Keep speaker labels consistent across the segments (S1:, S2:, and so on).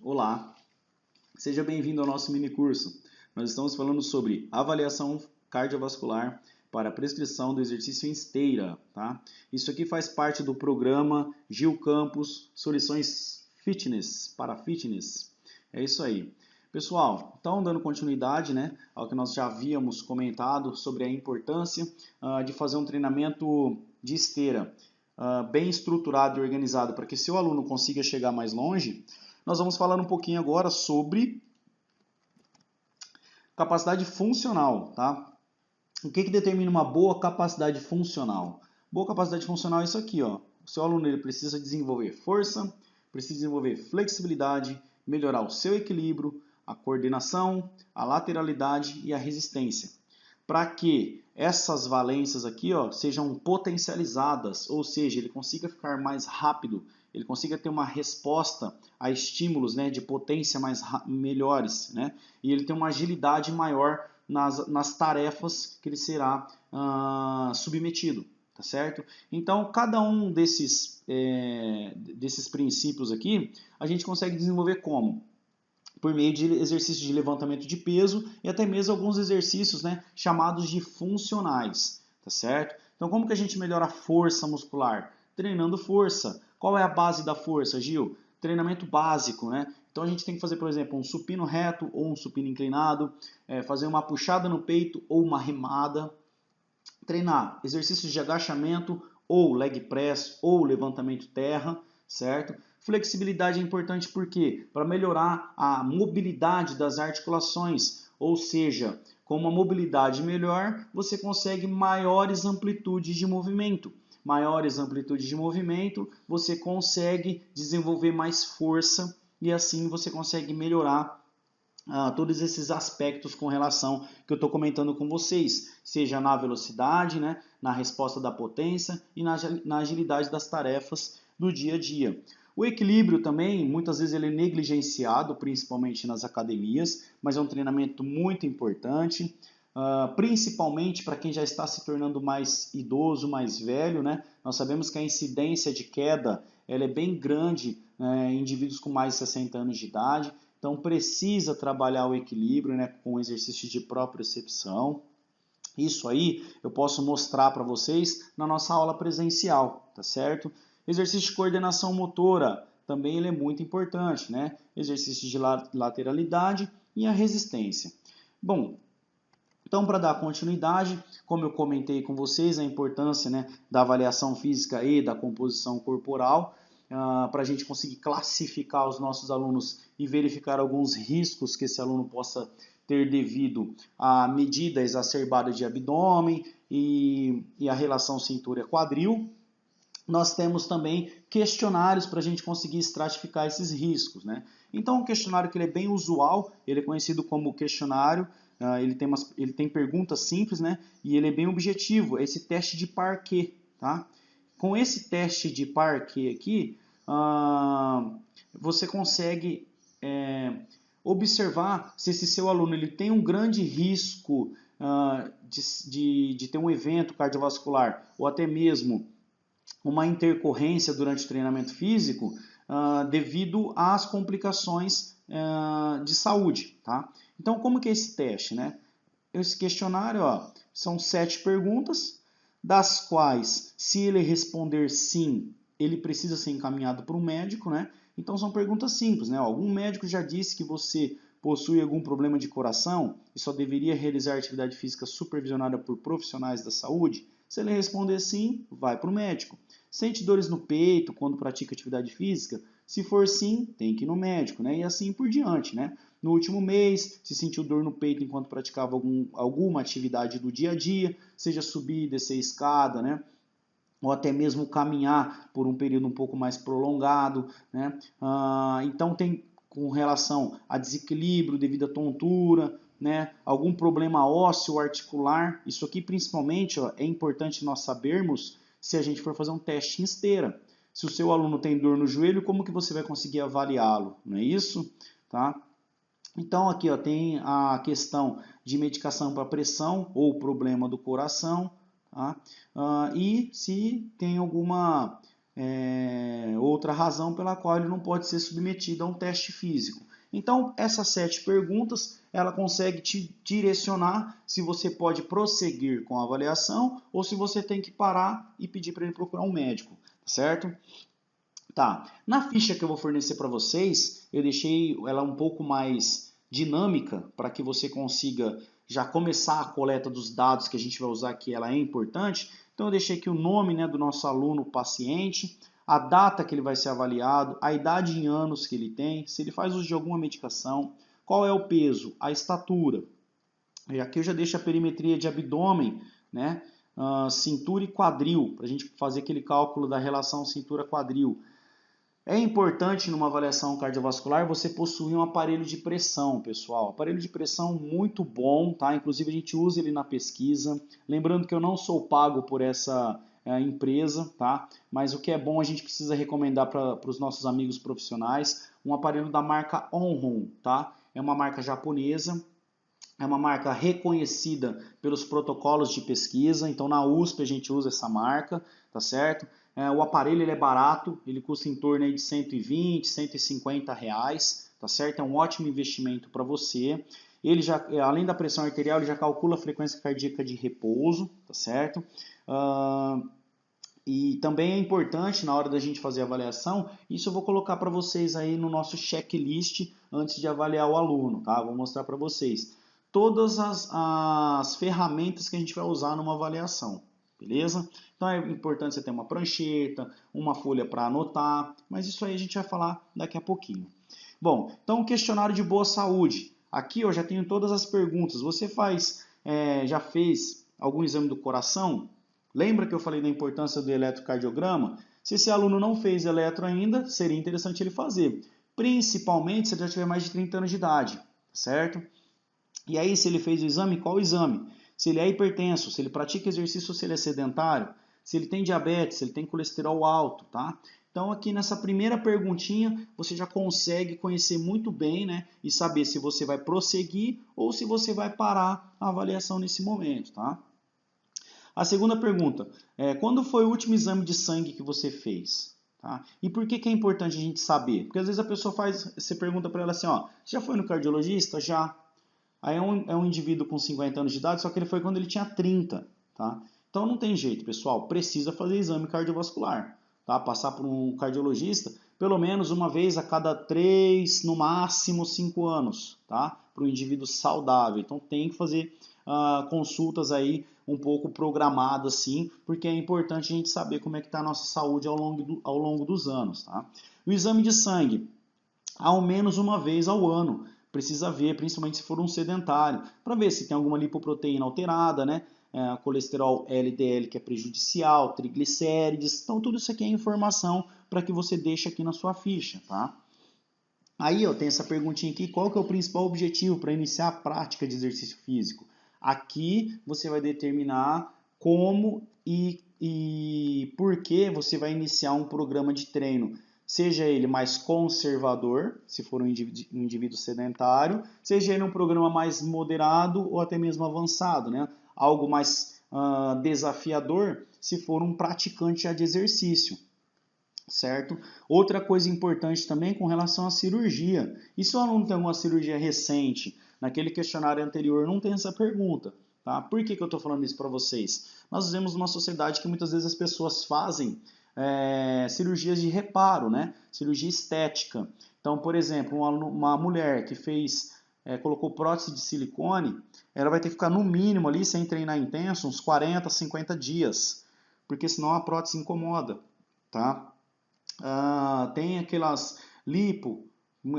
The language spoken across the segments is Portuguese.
S1: Olá, seja bem-vindo ao nosso mini curso. Nós estamos falando sobre avaliação cardiovascular para prescrição do exercício em esteira, tá? Isso aqui faz parte do programa Gil Campos Soluções Fitness para Fitness. É isso aí. Pessoal, então dando continuidade, né, ao que nós já havíamos comentado sobre a importância de fazer um treinamento de esteira bem estruturado e organizado para que seu aluno consiga chegar mais longe. Nós vamos falar um pouquinho agora sobre capacidade funcional, tá? O que determina uma boa capacidade funcional? Boa capacidade funcional é isso aqui, ó. O seu aluno ele precisa desenvolver força, precisa desenvolver flexibilidade, melhorar o seu equilíbrio, a coordenação, a lateralidade e a resistência. Para que essas valências aqui, ó, sejam potencializadas, ou seja, ele consiga ficar mais rápido, ele consiga ter uma resposta a estímulos, né, de potência melhores, né, e ele tem uma agilidade maior nas tarefas que ele será submetido, tá certo? Então, cada um desses princípios aqui, a gente consegue desenvolver como? Por meio de exercícios de levantamento de peso e até mesmo alguns exercícios, né, chamados de funcionais, tá certo? Então, como que a gente melhora a força muscular? Treinando força. Qual é a base da força, Gil? Treinamento básico, né? Então, a gente tem que fazer, por exemplo, um supino reto ou um supino inclinado, fazer uma puxada no peito ou uma remada, treinar exercícios de agachamento ou leg press ou levantamento terra, certo? Flexibilidade é importante porque para melhorar a mobilidade das articulações, ou seja, com uma mobilidade melhor, você consegue maiores amplitudes de movimento. Maiores amplitudes de movimento, você consegue desenvolver mais força e assim você consegue melhorar todos esses aspectos com relação que eu estou comentando com vocês, seja na velocidade, né, na resposta da potência e na agilidade das tarefas do dia a dia. O equilíbrio também, muitas vezes ele é negligenciado, principalmente nas academias, mas é um treinamento muito importante, principalmente para quem já está se tornando mais idoso, mais velho, né? Nós sabemos que a incidência de queda ela é bem grande em indivíduos com mais de 60 anos de idade, então precisa trabalhar o equilíbrio, né, com exercícios de propriocepção. Isso aí eu posso mostrar para vocês na nossa aula presencial, tá certo? Exercício de coordenação motora, também ele é muito importante, né? Exercício de lateralidade e a resistência. Bom, então para dar continuidade, como eu comentei com vocês, a importância, né, da avaliação física e da composição corporal, para a gente conseguir classificar os nossos alunos e verificar alguns riscos que esse aluno possa ter devido à medida exacerbada de abdômen e a relação cintura-quadril. Nós temos também questionários para a gente conseguir estratificar esses riscos, né? Então, um questionário que ele é bem usual, ele é conhecido como questionário, ele tem perguntas simples, né? E ele é bem objetivo, é esse teste de Parquet, tá? Com esse teste de Parquet aqui, você consegue observar se esse seu aluno ele tem um grande risco de ter um evento cardiovascular ou até mesmo uma intercorrência durante o treinamento físico devido às complicações de saúde, tá? Então, como que é esse teste, né? Esse questionário, ó, são 7 perguntas, das quais, se ele responder sim, ele precisa ser encaminhado para um médico, né? Então, são perguntas simples, né? Algum médico já disse que você possui algum problema de coração e só deveria realizar atividade física supervisionada por profissionais da saúde? Se ele responder sim, vai para o médico. Sente dores no peito quando pratica atividade física? Se for sim, tem que ir no médico, né? E assim por diante, né? No último mês, se sentiu dor no peito enquanto praticava alguma atividade do dia a dia, seja subir, descer escada, né? Ou até mesmo caminhar por um período um pouco mais prolongado, né? Então tem com relação a desequilíbrio devido à tontura, né? Algum problema ósseo articular. Isso aqui principalmente ó, é importante nós sabermos se a gente for fazer um teste em esteira. Se o seu aluno tem dor no joelho, como que você vai conseguir avaliá-lo? Não é isso? Tá? Então aqui ó, tem a questão de medicação para pressão ou problema do coração, tá? E se tem alguma outra razão pela qual ele não pode ser submetido a um teste físico. Então, essas 7 perguntas, ela consegue te direcionar se você pode prosseguir com a avaliação ou se você tem que parar e pedir para ele procurar um médico, certo? Tá. Na ficha que eu vou fornecer para vocês, eu deixei ela um pouco mais dinâmica para que você consiga já começar a coleta dos dados que a gente vai usar aqui, ela é importante. Então eu deixei aqui o nome, né, do nosso aluno paciente, a data que ele vai ser avaliado, a idade em anos que ele tem, se ele faz uso de alguma medicação, qual é o peso, a estatura. E aqui eu já deixo a perimetria de abdômen, né, cintura e quadril, para a gente fazer aquele cálculo da relação cintura-quadril. É importante numa avaliação cardiovascular você possuir um aparelho de pressão, pessoal. Aparelho de pressão muito bom, tá? Inclusive a gente usa ele na pesquisa. Lembrando que eu não sou pago por essa empresa, tá? Mas o que é bom a gente precisa recomendar para os nossos amigos profissionais um aparelho da marca Onron, tá? É uma marca japonesa. É uma marca reconhecida pelos protocolos de pesquisa, então na USP a gente usa essa marca, tá certo? O aparelho ele é barato, ele custa em torno aí de 120, 150 reais, tá certo? É um ótimo investimento para você. Ele já, além da pressão arterial, ele já calcula a frequência cardíaca de repouso, tá certo? E também é importante na hora da gente fazer a avaliação, isso eu vou colocar para vocês aí no nosso checklist antes de avaliar o aluno, tá? Vou mostrar para vocês todas as ferramentas que a gente vai usar numa avaliação, beleza? Então é importante você ter uma prancheta, uma folha para anotar, mas isso aí a gente vai falar daqui a pouquinho. Bom, então o questionário de boa saúde. Aqui eu já tenho todas as perguntas. Você já fez algum exame do coração? Lembra que eu falei da importância do eletrocardiograma? Se esse aluno não fez eletro ainda, seria interessante ele fazer. Principalmente se ele já tiver mais de 30 anos de idade, certo? E aí, se ele fez o exame, qual o exame? Se ele é hipertenso, se ele pratica exercício, se ele é sedentário, se ele tem diabetes, se ele tem colesterol alto, tá? Então, aqui nessa primeira perguntinha, você já consegue conhecer muito bem, né? E saber se você vai prosseguir ou se você vai parar a avaliação nesse momento, tá? A segunda pergunta, quando foi o último exame de sangue que você fez? Tá? E por que é importante a gente saber? Porque às vezes a pessoa você pergunta para ela assim, ó, já foi no cardiologista? Já. Aí é um indivíduo com 50 anos de idade, só que ele foi quando ele tinha 30, tá? Então não tem jeito, pessoal, precisa fazer exame cardiovascular, tá? Passar por um cardiologista pelo menos uma vez a cada 3, no máximo 5 anos, tá? Para o indivíduo saudável. Então tem que fazer consultas aí um pouco programadas, sim, porque é importante a gente saber como é que está a nossa saúde ao longo dos anos, tá? O exame de sangue, ao menos uma vez ao ano, precisa ver, principalmente se for um sedentário, para ver se tem alguma lipoproteína alterada, né? Colesterol LDL que é prejudicial, triglicérides, então tudo isso aqui é informação para que você deixe aqui na sua ficha, tá? Aí eu tenho essa perguntinha aqui, qual que é o principal objetivo para iniciar a prática de exercício físico? Aqui você vai determinar como e por que você vai iniciar um programa de treino. Seja ele mais conservador, se for um indivíduo sedentário, seja ele um programa mais moderado ou até mesmo avançado, né? Algo mais desafiador, se for um praticante já de exercício, certo? Outra coisa importante também com relação à cirurgia. E se o aluno tem alguma cirurgia recente? Naquele questionário anterior não tem essa pergunta. Tá? Por que eu estou falando isso para vocês? Nós vivemos numa sociedade que muitas vezes as pessoas fazem cirurgias de reparo, né? Cirurgia estética. Então, por exemplo, uma mulher que colocou prótese de silicone, ela vai ter que ficar no mínimo ali, sem treinar intenso, uns 40, 50 dias, porque senão a prótese incomoda, tá? Tem aquelas lipo,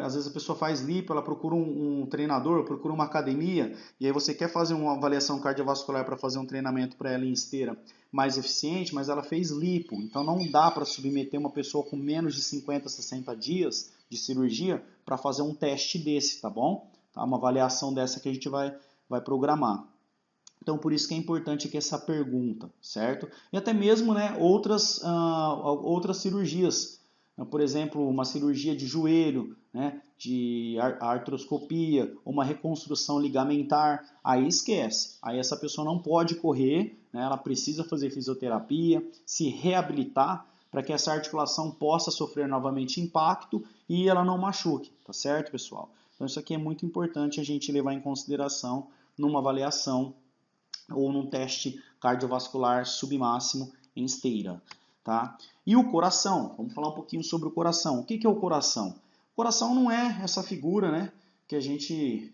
S1: às vezes a pessoa faz lipo, ela procura um treinador, procura uma academia, e aí você quer fazer uma avaliação cardiovascular para fazer um treinamento para ela em esteira mais eficiente, mas ela fez lipo, então não dá para submeter uma pessoa com menos de 50, 60 dias de cirurgia para fazer um teste desse, tá bom? Tá? Uma avaliação dessa que a gente vai programar. Então, por isso que é importante aqui essa pergunta, certo? E até mesmo, né, outras cirurgias. Por exemplo, uma cirurgia de joelho, né, de artroscopia, uma reconstrução ligamentar. Aí esquece. Aí essa pessoa não pode correr, né, ela precisa fazer fisioterapia, se reabilitar, para que essa articulação possa sofrer novamente impacto e ela não machuque, tá certo, pessoal? Então isso aqui é muito importante a gente levar em consideração numa avaliação ou num teste cardiovascular submáximo em esteira, tá? E o coração, vamos falar um pouquinho sobre o coração. O que é o coração? O coração não é essa figura, né, que a gente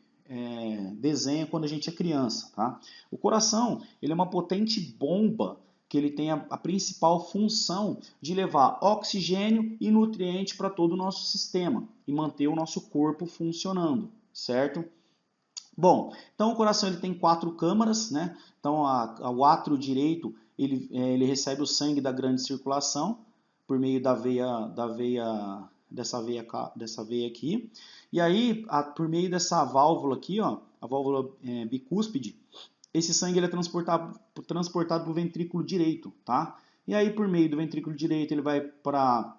S1: desenha quando a gente é criança, tá? O coração, ele é uma potente bomba que ele tem a principal função de levar oxigênio e nutriente para todo o nosso sistema e manter o nosso corpo funcionando, certo? Bom, então o coração ele tem 4 câmaras, né? Então o átrio direito ele recebe o sangue da grande circulação por meio dessa veia aqui. E aí, por meio dessa válvula aqui, ó, a válvula bicúspide, esse sangue ele é transportado para o ventrículo direito, tá? E aí, por meio do ventrículo direito, ele vai para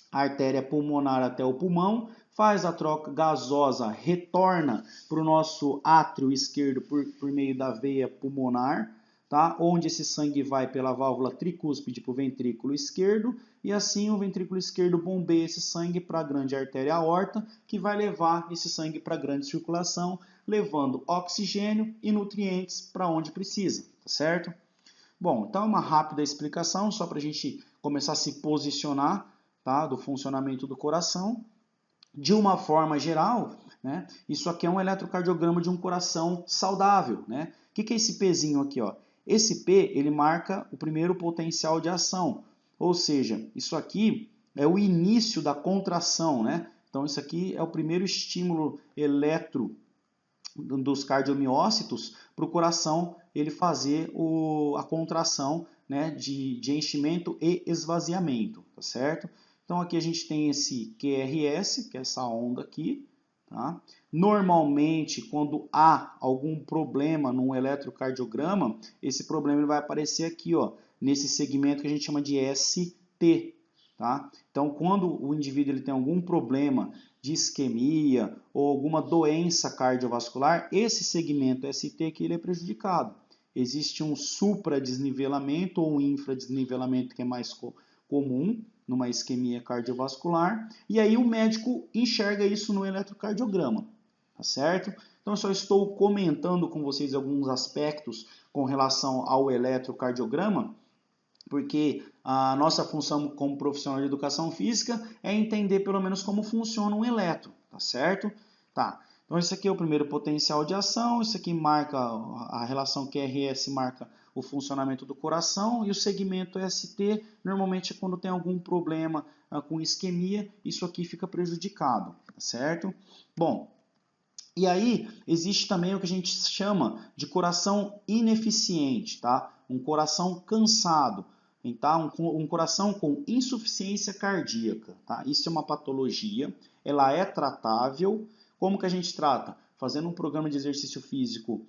S1: a artéria pulmonar até o pulmão, faz a troca gasosa, retorna para o nosso átrio esquerdo por meio da veia pulmonar, tá? Onde esse sangue vai pela válvula tricúspide para o ventrículo esquerdo, e assim o ventrículo esquerdo bombeia esse sangue para a grande artéria aorta, que vai levar esse sangue para a grande circulação, levando oxigênio e nutrientes para onde precisa, tá certo? Bom, então uma rápida explicação, só para a gente começar a se posicionar, tá, do funcionamento do coração. De uma forma geral, né, isso aqui é um eletrocardiograma de um coração saudável. Né? O que é esse Pzinho aqui? Ó? Esse P ele marca o primeiro potencial de ação, ou seja, isso aqui é o início da contração. Né? Então isso aqui é o primeiro estímulo eletro dos cardiomiócitos para o coração ele fazer a contração, né, de enchimento e esvaziamento, tá certo? Então aqui a gente tem esse QRS, que é essa onda aqui, tá? Normalmente, quando há algum problema num eletrocardiograma, esse problema ele vai aparecer aqui, ó, nesse segmento que a gente chama de ST, tá? Então, quando o indivíduo ele tem algum problema de isquemia ou alguma doença cardiovascular, esse segmento ST aqui ele é prejudicado. Existe um supradesnivelamento ou um infradesnivelamento que é mais comum numa isquemia cardiovascular, e aí o médico enxerga isso no eletrocardiograma, tá certo? Então eu só estou comentando com vocês alguns aspectos com relação ao eletrocardiograma, porque a nossa função como profissional de educação física é entender pelo menos como funciona um eletro, tá certo? Tá. Então esse aqui é o primeiro potencial de ação, isso aqui marca a relação QRS marca o funcionamento do coração, e o segmento ST normalmente é quando tem algum problema com isquemia, isso aqui fica prejudicado, tá certo? Bom, e aí existe também o que a gente chama de coração ineficiente, tá? Um coração cansado. Tá? Um coração com insuficiência cardíaca. Tá? Isso é uma patologia, ela é tratável. Como que a gente trata? Fazendo um programa de exercício físico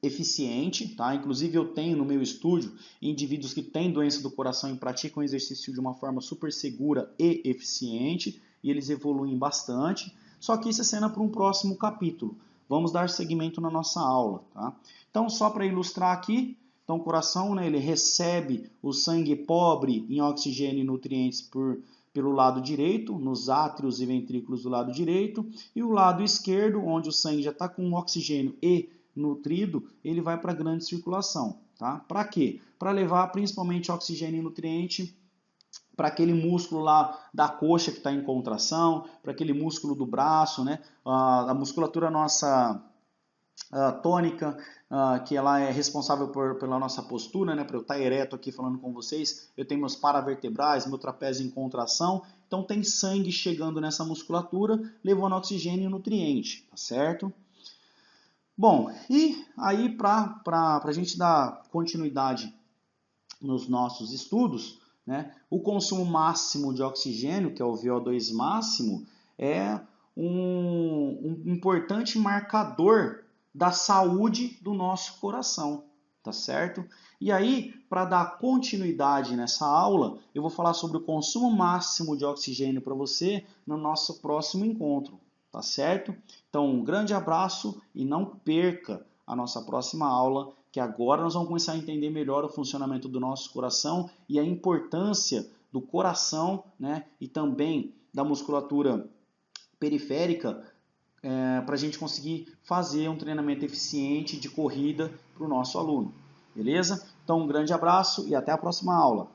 S1: eficiente. Tá? Inclusive eu tenho no meu estúdio indivíduos que têm doença do coração e praticam exercício de uma forma super segura e eficiente, e eles evoluem bastante. Só que isso é cena para um próximo capítulo. Vamos dar seguimento na nossa aula. Tá? Então, só para ilustrar aqui, então, o coração, né, ele recebe o sangue pobre em oxigênio e nutrientes pelo lado direito, nos átrios e ventrículos do lado direito, e o lado esquerdo, onde o sangue já está com oxigênio e nutrido, ele vai para a grande circulação. Tá? Para quê? Para levar principalmente oxigênio e nutriente para aquele músculo lá da coxa que está em contração, para aquele músculo do braço, né? A musculatura nossa tônica, que ela é responsável pela nossa postura, né, para eu estar ereto aqui falando com vocês. Eu tenho meus paravertebrais, meu trapézio em contração, então tem sangue chegando nessa musculatura, levando oxigênio e nutriente, tá certo? Bom, e aí para a gente dar continuidade nos nossos estudos, né, o consumo máximo de oxigênio, que é o VO2 máximo, é um importante marcador da saúde do nosso coração, tá certo? E aí, para dar continuidade nessa aula, eu vou falar sobre o consumo máximo de oxigênio para você no nosso próximo encontro, tá certo? Então, um grande abraço e não perca a nossa próxima aula, que agora nós vamos começar a entender melhor o funcionamento do nosso coração e a importância do coração, né, e também da musculatura periférica para a gente conseguir fazer um treinamento eficiente de corrida para o nosso aluno. Beleza? Então, um grande abraço e até a próxima aula.